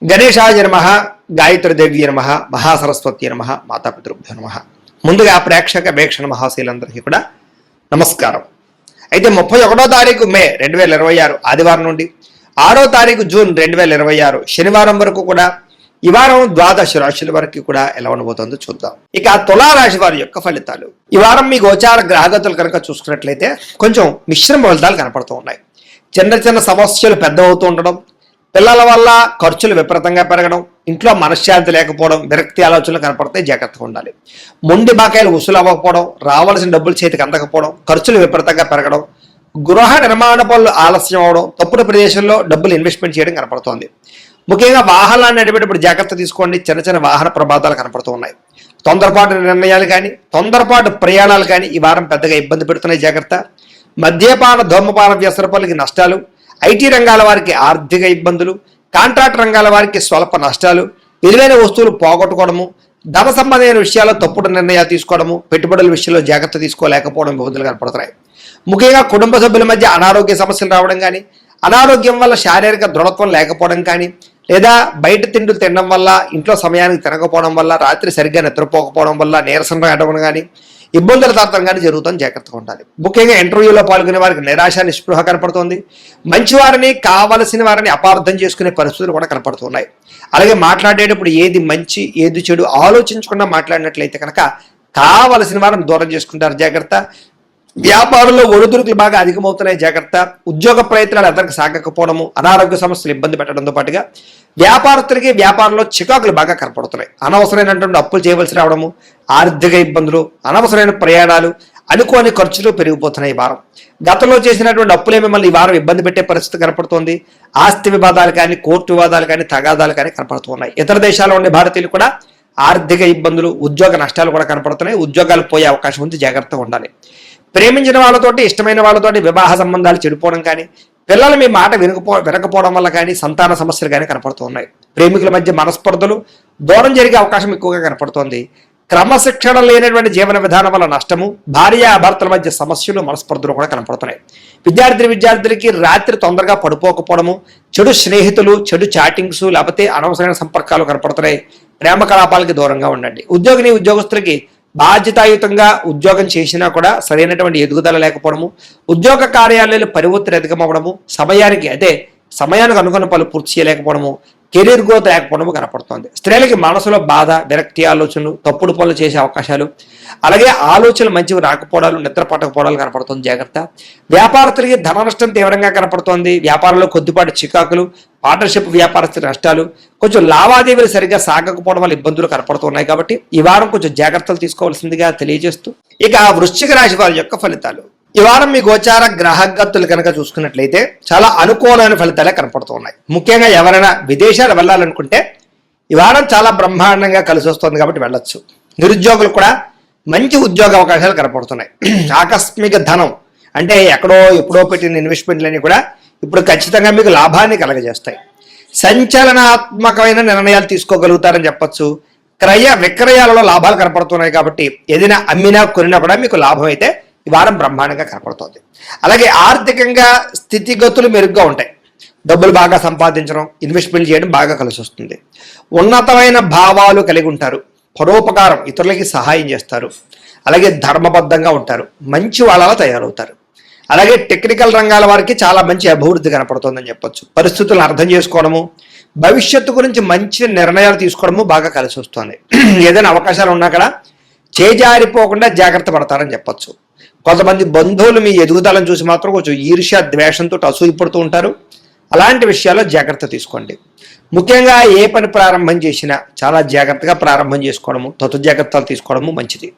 గణేశాయ నమః, గాయత్రీదేవి నమః, మహాసరస్వతి నమః, మాతాపితృభ్యో నమః. ముందుగా ప్రేక్షక వీక్షణ మహాశీలందరికీ కూడా నమస్కారం. అయితే 31వ తారీఖు మే 2026 ఆదివారం నుండి 6వ తారీఖు జూన్ 2026 శనివారం వరకు కూడా ఈ వారం ద్వాదశ రాశుల వరకు కూడా ఎలా ఉండబోతుందో చూద్దాం. ఇక తులారాశి వారి యొక్క ఫలితాలు. ఈ వారం మీ గోచార గ్రహగతులు కనుక చూసుకున్నట్లయితే కొంచెం మిశ్రమ ఫలితాలు కనపడుతూ ఉన్నాయి. చిన్న చిన్న సమస్యలు పెద్ద అవుతూ ఉండడం, పిల్లల వల్ల ఖర్చులు విపరీతంగా పెరగడం, ఇంట్లో మనశ్శాంతి లేకపోవడం, విరక్తి ఆలోచనలు కనపడితే జాగ్రత్తగా ఉండాలి. మొండి బాకాయలు వసూలు అవ్వకపోవడం, రావాల్సిన డబ్బులు చేతికి అందకపోవడం, ఖర్చులు విపరీతంగా పెరగడం, గృహ నిర్మాణ పనులు ఆలస్యం అవడం, తప్పుడు ప్రదేశంలో డబ్బులు ఇన్వెస్ట్మెంట్ చేయడం కనపడుతోంది. ముఖ్యంగా వాహనాన్ని నడిపేటప్పుడు జాగ్రత్త తీసుకోండి. చిన్న చిన్న వాహన ప్రమాదాలు కనపడుతూ ఉన్నాయి. తొందరపాటు నిర్ణయాలు కానీ తొందరపాటు ప్రయాణాలు కానీ ఈ వారం పెద్దగా ఇబ్బంది పెడుతున్నాయి. జాగ్రత్త. మద్యపాన ధూమపాన వ్యసనపరులకి నష్టాలు, ఐటీ రంగాల వారికి ఆర్థిక ఇబ్బందులు, కాంట్రాక్ట్ రంగాల వారికి స్వల్ప నష్టాలు, విలువైన వస్తువులు పోగొట్టుకోవడము, ధన సంబంధమైన విషయాల్లో తప్పుడు నిర్ణయాలు తీసుకోవడము, పెట్టుబడుల విషయంలో జాగ్రత్త తీసుకోలేకపోవడం ఇబ్బందులు కనపడుతున్నాయి. ముఖ్యంగా కుటుంబ సభ్యుల మధ్య అనారోగ్య సమస్యలు రావడం కానీ, అనారోగ్యం వల్ల శారీరక దృఢత్వం లేకపోవడం కానీ, లేదా బయట తిండులు తినడం వల్ల, ఇంట్లో సమయానికి తినకపోవడం వల్ల, రాత్రి సరిగ్గా నిద్రపోకపోవడం వల్ల నీరసం రావడం కానీ, ఇబ్బందుల తాతంగానే జరుగుతుంది. జాగ్రత్తగా ఉండాలి. ముఖ్యంగా ఇంటర్వ్యూలో పాల్గొనే వారికి నిరాశ నిస్పృహ కనపడుతోంది. మంచి వారిని కావలసిన వారిని అపార్థం చేసుకునే పరిస్థితులు కూడా కనపడుతున్నాయి. అలాగే మాట్లాడేటప్పుడు ఏది మంచి ఏది చెడు ఆలోచించకుండా మాట్లాడినట్లయితే కనుక కావలసిన వారిని దూరం చేసుకుంటారు. జాగ్రత్త. వ్యాపారంలో ఒడిదుడుకులు బాగా అధికమవుతున్నాయి. జాగ్రత్త. ఉద్యోగ ప్రయత్నాలు అందరికి సాగకపోవడము, అనారోగ్య సమస్యలు ఇబ్బంది పెట్టడంతో పాటుగా వ్యాపారస్తులకి వ్యాపారంలో చికాకులు బాగా కనపడుతున్నాయి. అనవసరమైనటువంటి అప్పులు చేయవలసి రావడము, ఆర్థిక ఇబ్బందులు, అనవసరమైన ప్రయాణాలు, అనుకోని ఖర్చులు పెరిగిపోతున్నాయి. ఈ వారం గతంలో చేసినటువంటి అప్పులే మిమ్మల్ని ఈ వారం ఇబ్బంది పెట్టే పరిస్థితి కనపడుతోంది. ఆస్తి వివాదాలు కానీ, కోర్టు వివాదాలు కానీ, తగాదాలు కానీ కనపడుతున్నాయి. ఇతర దేశాల్లో ఉండే భారతీయులు కూడా ఆర్థిక ఇబ్బందులు, ఉద్యోగ నష్టాలు కూడా కనపడుతున్నాయి. ఉద్యోగాలు పోయే అవకాశం ఉంది. జాగ్రత్తగా ఉండాలి. ప్రేమించిన వాళ్ళతోటి, ఇష్టమైన వాళ్ళతోటి వివాహ సంబంధాలు చెడిపోవడం కానీ, పిల్లలు మీ మాట వినకపోవడం వల్ల కానీ సంతాన సమస్యలు కానీ కనపడుతూ ఉన్నాయి. ప్రేమికుల మధ్య మనస్పర్ధలు, దూరం జరిగే అవకాశం ఎక్కువగా కనపడుతోంది. క్రమశిక్షణ లేనటువంటి జీవన విధానం వల్ల నష్టము, భార్యాభర్తల మధ్య సమస్యలు, మనస్పర్ధలు కూడా కనపడుతున్నాయి. విద్యార్థులకి రాత్రి తొందరగా పడుకోకపోవడము, చెడు స్నేహితులు, చెడు చాటింగ్స్, లేకపోతే అనవసరమైన సంపర్కాలు కనపడుతున్నాయి. ప్రేమ కలాపాలకి దూరంగా ఉండండి. ఉద్యోగస్తులకి బాధ్యతాయుతంగా ఉద్యోగం చేసినా కూడా సరైనటువంటి ఎదుగుదల లేకపోవడము, ఉద్యోగ కార్యాలయాలు పరివృత్తి అధికమవ్వడము, సమయానికి అనుకున్న పనులు పూర్తి చేయలేకపోవడము, కెరీర్ గ్రోత్ లేకపోవడము కనపడుతోంది. స్త్రీలకి మనసులో బాధ, విరక్తి ఆలోచనలు, తప్పుడు పనులు చేసే అవకాశాలు, అలాగే ఆలోచనలు మంచివి రాకపోవడాలు, నిద్ర పట్టకపోవడాలు కనపడుతుంది. జాగ్రత్త. వ్యాపారస్తులకి ధన నష్టం తీవ్రంగా కనపడుతోంది. వ్యాపారంలో కొద్దిపాటి చికాకులు, పార్ట్నర్షిప్ వ్యాపారస్తుల నష్టాలు, కొంచెం లావాదేవీలు సరిగ్గా సాగకపోవడం వల్ల ఇబ్బందులు కనపడుతున్నాయి. కాబట్టి ఈ వారం కొంచెం జాగ్రత్తలు తీసుకోవాల్సిందిగా తెలియజేస్తూ ఇక వృశ్చిక రాశి వారి యొక్క ఫలితాలు. ఈ వారం మీ గోచార గ్రహగతులు కనుక చూసుకున్నట్లయితే చాలా అనుకూలమైన ఫలితాలే కనపడుతున్నాయి. ముఖ్యంగా ఎవరైనా విదేశాలు వెళ్ళాలనుకుంటే ఈ వారం చాలా బ్రహ్మాండంగా కలిసి వస్తుంది కాబట్టి వెళ్ళొచ్చు. నిరుద్యోగులు కూడా మంచి ఉద్యోగ అవకాశాలు కనపడుతున్నాయి. ఆకస్మిక ధనం అంటే ఎప్పుడో పెట్టిన ఇన్వెస్ట్మెంట్లన్నీ కూడా ఇప్పుడు ఖచ్చితంగా మీకు లాభాన్ని కలగజేస్తాయి. సంచలనాత్మకమైన నిర్ణయాలు తీసుకోగలుగుతారని చెప్పొచ్చు. క్రయ విక్రయాలలో లాభాలు కనపడుతున్నాయి కాబట్టి ఏదైనా అమ్మినా కొనినా కూడా మీకు లాభం అయితే ఈ వారం బ్రహ్మాండంగా కనపడుతుంది. అలాగే ఆర్థికంగా స్థితిగతులు మెరుగ్గా ఉంటాయి. డబ్బులు బాగా సంపాదించడం, ఇన్వెస్ట్మెంట్ చేయడం బాగా కలిసి వస్తుంది. ఉన్నతమైన భావాలు కలిగి ఉంటారు. పరోపకారం, ఇతరులకి సహాయం చేస్తారు. అలాగే ధర్మబద్ధంగా ఉంటారు. మంచి వాళ్ళలా తయారవుతారు. అలాగే టెక్నికల్ రంగాల వారికి చాలా మంచి అభివృద్ధి కనపడుతుందని చెప్పొచ్చు. పరిస్థితులను అర్థం చేసుకోవడము, భవిష్యత్తు గురించి మంచి నిర్ణయాలు తీసుకోవడము బాగా కలిసి వస్తుంది. ఏదైనా అవకాశాలు ఉన్నా కూడా చేజారిపోకుండా జాగ్రత్త పడతారని చెప్పొచ్చు. కొంతమంది బంధువులు మీ ఎదుగుదలను చూసి మాత్రం కొంచెం ఈర్ష్య, ద్వేషంతో అసూయపడుతూ ఉంటారు. అలాంటి విషయాల్లో జాగ్రత్త తీసుకోండి. ముఖ్యంగా ఏ పని ప్రారంభం చేసినా చాలా జాగ్రత్తగా ప్రారంభం చేసుకోవడము, జాగ్రత్తలు తీసుకోవడము మంచిది.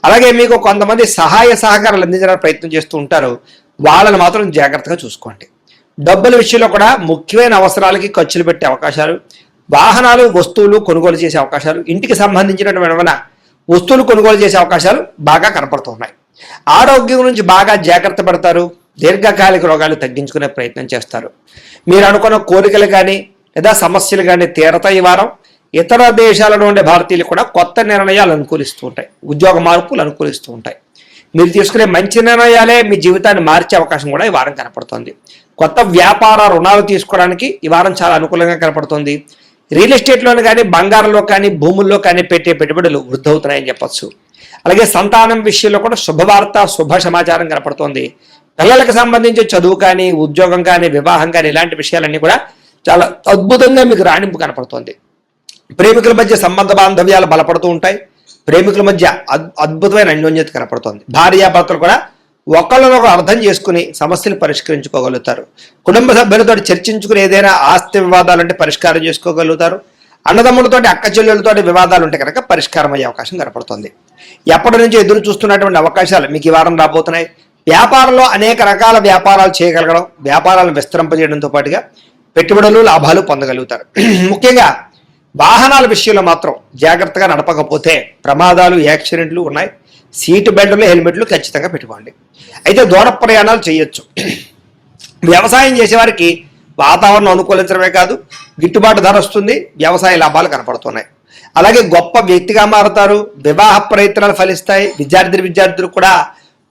అలాగే మీకు కొంతమంది సహాయ సహకారాలు అందించడానికి ప్రయత్నం చేస్తూ ఉంటారు. వాళ్ళని మాత్రం జాగ్రత్తగా చూసుకోండి. డబ్బుల విషయంలో కూడా ముఖ్యమైన అవసరాలకి ఖర్చులు పెట్టే అవకాశాలు, వాహనాలు, వస్తువులు కొనుగోలు చేసే అవకాశాలు, ఇంటికి సంబంధించినటువంటి వస్తువులు కొనుగోలు చేసే అవకాశాలు బాగా కనపడుతున్నాయి. ఆరోగ్యం గురించి బాగా జాగ్రత్త పడతారు. దీర్ఘకాలిక రోగాలు తగ్గించుకునే ప్రయత్నం చేస్తారు. మీరు అనుకున్న కోరికలు కానీ లేదా సమస్యలు కానీ తీరతాయి. ఈ వారం ఇతర దేశాలలో ఉండే భారతీయులు కూడా కొత్త నిర్ణయాలు అనుకూలిస్తూ ఉంటాయి. ఉద్యోగ మార్పులు అనుకూలిస్తూ ఉంటాయి. మీరు తీసుకునే మంచి నిర్ణయాలే మీ జీవితాన్ని మార్చే అవకాశం కూడా ఈ వారం కనపడుతుంది. కొత్త వ్యాపార రుణాలు తీసుకోవడానికి ఈ వారం చాలా అనుకూలంగా కనపడుతుంది. రియల్ ఎస్టేట్లోని కానీ బంగారంలో కానీ భూముల్లో కానీ పెట్టే పెట్టుబడులు వృద్ధి అవుతున్నాయని చెప్పొచ్చు. అలాగే సంతానం విషయంలో కూడా శుభవార్త శుభ సమాచారం కనపడుతోంది. పిల్లలకు సంబంధించి చదువు కానీ ఉద్యోగం కానీ వివాహం కానీ ఇలాంటి విషయాలన్నీ కూడా చాలా అద్భుతంగా మీకు రాణింపు కనపడుతోంది. ప్రేమికుల మధ్య సంబంధ బాంధవ్యాలు బలపడుతూ ఉంటాయి. ప్రేమికుల మధ్య అద్భుతమైన అన్యోన్యత కనపడుతోంది. భార్యాభర్తలు కూడా ఒకళ్ళనొకరు అర్థం చేసుకుని సమస్యలు పరిష్కరించుకోగలుగుతారు. కుటుంబ సభ్యులతో చర్చించుకుని ఏదైనా ఆస్తి వివాదాలు అంటే పరిష్కారం చేసుకోగలుగుతారు. అన్నదమ్ములతోటి అక్క చెల్లెలతోటి వివాదాలు ఉంటే కనుక పరిష్కారం అయ్యే అవకాశం కనపడుతుంది. ఎప్పటి నుంచి ఎదురు చూస్తున్నటువంటి అవకాశాలు మీకు ఈ వారం రాబోతున్నాయి. వ్యాపారంలో అనేక రకాల వ్యాపారాలు చేయగలగడం, వ్యాపారాలను విస్తరింపజేయడంతో పాటుగా పెట్టుబడులు లాభాలు పొందగలుగుతారు. ముఖ్యంగా వాహనాల విషయంలో మాత్రం జాగ్రత్తగా నడపకపోతే ప్రమాదాలు యాక్సిడెంట్లు ఉన్నాయి. సీటు బెల్ట్లు హెల్మెట్లు ఖచ్చితంగా పెట్టుకోండి. అయితే దూర ప్రయాణాలు చేయొచ్చు. వ్యవసాయం చేసేవారికి వాతావరణం అనుకూలించడమే కాదు, గిట్టుబాటు ధర వస్తుంది, వ్యవసాయ లాభాలు కనపడుతున్నాయి. అలాగే గొప్ప వ్యక్తిగా మారుతారు. వివాహ ప్రయత్నాలు ఫలిస్తాయి. విద్యార్థులు కూడా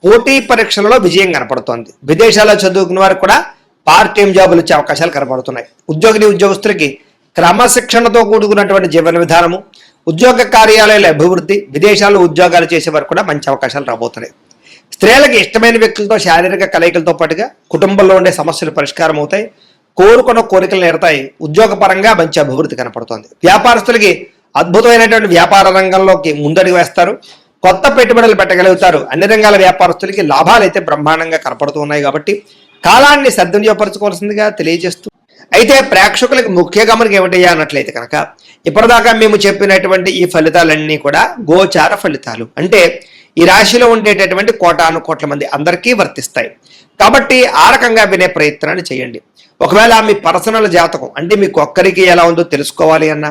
పోటీ పరీక్షలలో విజయం కనపడుతోంది. విదేశాల్లో చదువుకున్న వారికి కూడా పార్ట్ టైం జాబులు వచ్చే అవకాశాలు కనపడుతున్నాయి. ఉద్యోగస్తులకి క్రమశిక్షణతో కూడుకున్నటువంటి జీవన విధానము, ఉద్యోగ కార్యాలయాల అభివృద్ధి, విదేశాల్లో ఉద్యోగాలు చేసేవారు కూడా మంచి అవకాశాలు రాబోతున్నాయి. స్త్రీలకు ఇష్టమైన వ్యక్తులతో శారీరక కలయికలతో పాటుగా కుటుంబంలో ఉండే సమస్యలు పరిష్కారం అవుతాయి. కోరుకున్న కోరికలు నేరతాయి. ఉద్యోగపరంగా మంచి అభివృద్ధి కనపడుతోంది. వ్యాపారస్తులకి అద్భుతమైనటువంటి వ్యాపార రంగంలోకి ముందడుగు వేస్తారు. కొత్త పెట్టుబడులు పెట్టగలుగుతారు. అన్ని రంగాల వ్యాపారస్తులకి లాభాలు అయితే బ్రహ్మాండంగా కనపడుతున్నాయి. కాబట్టి కాలాన్ని సద్వినియోగపరచుకోవాల్సిందిగా తెలియజేస్తూ, అయితే ప్రేక్షకులకు ముఖ్య గమనిక ఏమిటయ్యా అన్నట్లయితే కనుక ఇప్పటిదాకా మేము చెప్పినటువంటి ఈ ఫలితాలన్నీ కూడా గోచార ఫలితాలు. అంటే ఈ రాశిలో ఉండేటటువంటి కోటాను కోట్ల మంది అందరికీ వర్తిస్తాయి. కాబట్టి ఆ రకంగా వినే ప్రయత్నాన్ని చేయండి. ఒకవేళ మీ పర్సనల్ జాతకం అంటే మీకు ఒక్కరికి ఎలా ఉందో తెలుసుకోవాలి అన్నా,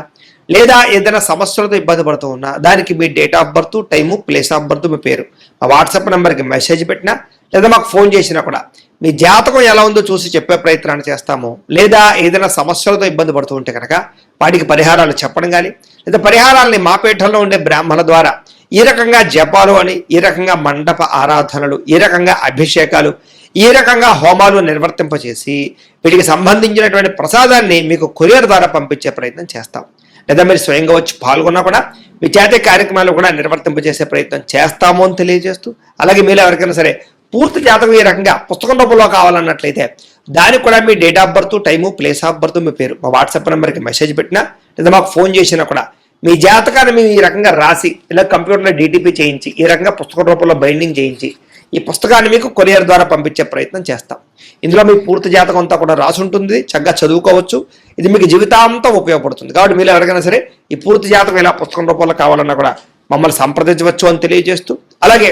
లేదా ఏదైనా సమస్యలతో ఇబ్బంది పడుతూ ఉన్నా, దానికి మీ date of birth, time, place of birth, మీ పేరు మా వాట్సాప్ నెంబర్కి మెసేజ్ పెట్టినా, లేదా మాకు ఫోన్ చేసినా కూడా మీ జాతకం ఎలా ఉందో చూసి చెప్పే ప్రయత్నాన్ని చేస్తాము. లేదా ఏదైనా సమస్యలతో ఇబ్బంది పడుతూ ఉంటే కనుక వాటికి పరిహారాలు చెప్పడం కానీ, లేదా పరిహారాలని మా పీఠంలో ఉండే బ్రాహ్మణ ద్వారా ఈ రకంగా జపాలు అని, ఈ రకంగా మండప ఆరాధనలు, ఈ రకంగా అభిషేకాలు, ఈ రకంగా హోమాలు నిర్వర్తింపచేసి వీటికి సంబంధించినటువంటి ప్రసాదాన్ని మీకు కొరియర్ ద్వారా పంపించే ప్రయత్నం చేస్తాం. లేదా మీరు స్వయంగా వచ్చి పాల్గొన్నా కూడా మీ చేతే కార్యక్రమాలు కూడా నిర్వర్తింపజేసే ప్రయత్నం చేస్తాము అని తెలియజేస్తూ, అలాగే మీరు ఎవరికైనా సరే పూర్తి జాతకం ఈ రకంగా పుస్తకం రూపంలో కావాలన్నట్లయితే దానికి కూడా మీ date of birth, time, place of birth, మీ పేరు మా వాట్సాప్ నెంబర్కి మెసేజ్ పెట్టినా, లేదా మాకు ఫోన్ చేసినా కూడా మీ జాతకాన్ని మేము ఈ రకంగా రాసి ఇలా కంప్యూటర్లో డీటీపీ చేయించి ఈ రకంగా పుస్తక రూపంలో బైండింగ్ చేయించి ఈ పుస్తకాన్ని మీకు కొరియర్ ద్వారా పంపించే ప్రయత్నం చేస్తాం. ఇందులో మీ పూర్తి జాతకం అంతా కూడా రాసి ఉంటుంది. చక్కగా చదువుకోవచ్చు. ఇది మీకు జీవితాంతం ఉపయోగపడుతుంది. కాబట్టి మీరు ఎవరికైనా సరే ఈ పూర్తి జాతకం ఇలా పుస్తకం రూపంలో కావాలన్నా కూడా మమ్మల్ని సంప్రదించవచ్చు అని తెలియజేస్తూ, అలాగే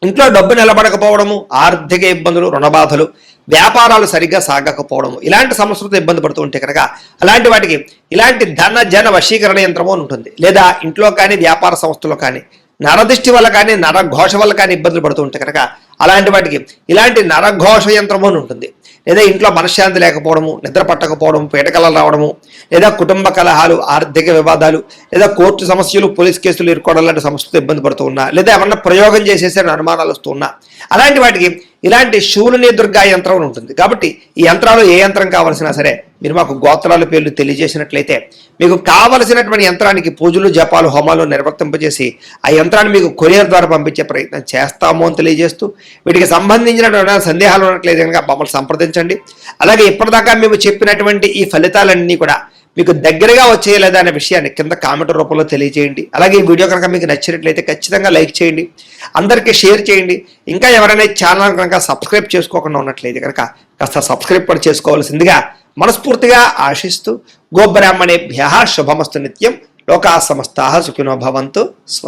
ఇంట్లో డబ్బు నిలబడకపోవడము, ఆర్థిక ఇబ్బందులు, రుణబాధలు, వ్యాపారాలు సరిగ్గా సాగకపోవడము, ఇలాంటి సమస్యలతో ఇబ్బంది పడుతూ ఉంటే కనుక అలాంటి వాటికి ఇలాంటి ధన జన వశీకరణ యంత్రము అని ఉంటుంది. లేదా ఇంట్లో కానీ వ్యాపార సంస్థలో కానీ నరదృష్టి వల్ల కానీ నరఘోష వల్ల కానీ ఇబ్బందులు పడుతూ ఉంటే కనుక అలాంటి వాటికి ఇలాంటి నరఘోష యంత్రము అని ఉంటుంది. లేదా ఇంట్లో మనశ్శాంతి లేకపోవడము, నిద్ర పట్టకపోవడము, పీడకలలు రావడము, లేదా కుటుంబ కలహాలు, ఆర్థిక వివాదాలు, లేదా కోర్టు సమస్యలు, పోలీస్ కేసులు ఇరుకోవడం లాంటి సమస్యలతో ఇబ్బంది పడుతూ ఉన్నా, లేదా ఏమన్నా ప్రయోగం చేసేసే అనుమానాలు వస్తూ ఉన్నా, అలాంటి వాటికి ఇలాంటి శూలిని దుర్గా యంత్రం ఉంటుంది. కాబట్టి ఈ యంత్రాలు ఏ యంత్రం కావాల్సినా సరే మీరు మాకు గోత్రాల పేర్లు తెలియజేసినట్లయితే మీకు కావలసినటువంటి యంత్రానికి పూజలు, జపాలు, హోమాలు నిర్వర్తింపజేసి ఆ యంత్రాన్ని మీకు కొరియర్ ద్వారా పంపించే ప్రయత్నం చేస్తాము అని తెలియజేస్తూ, వీటికి సంబంధించిన సందేహాలు ఉన్నట్లయితే కనుక మమ్మల్ని సంప్రదించండి. అలాగే ఇప్పటిదాకా మేము చెప్పినటువంటి ఈ ఫలితాలన్నీ కూడా మీకు దగ్గరగా వచ్చేయలేదా అనే విషయాన్ని కింద కామెంట్ రూపంలో తెలియజేయండి. అలాగే ఈ వీడియో కనుక మీకు నచ్చినట్లయితే ఖచ్చితంగా లైక్ చేయండి, అందరికీ షేర్ చేయండి. ఇంకా ఎవరైనా ఛానల్ కనుక సబ్స్క్రైబ్ చేసుకోకుండా ఉన్నట్లయితే కనుక కాస్త సబ్స్క్రైబ్ కూడా చేసుకోవాల్సిందిగా మనస్ఫూర్తిగా ఆశిస్తూ, గోబ్రాహ్మణేభ్యః శుభమస్తు నిత్యం, లోకా సమస్తాః సుఖినో భవంతు.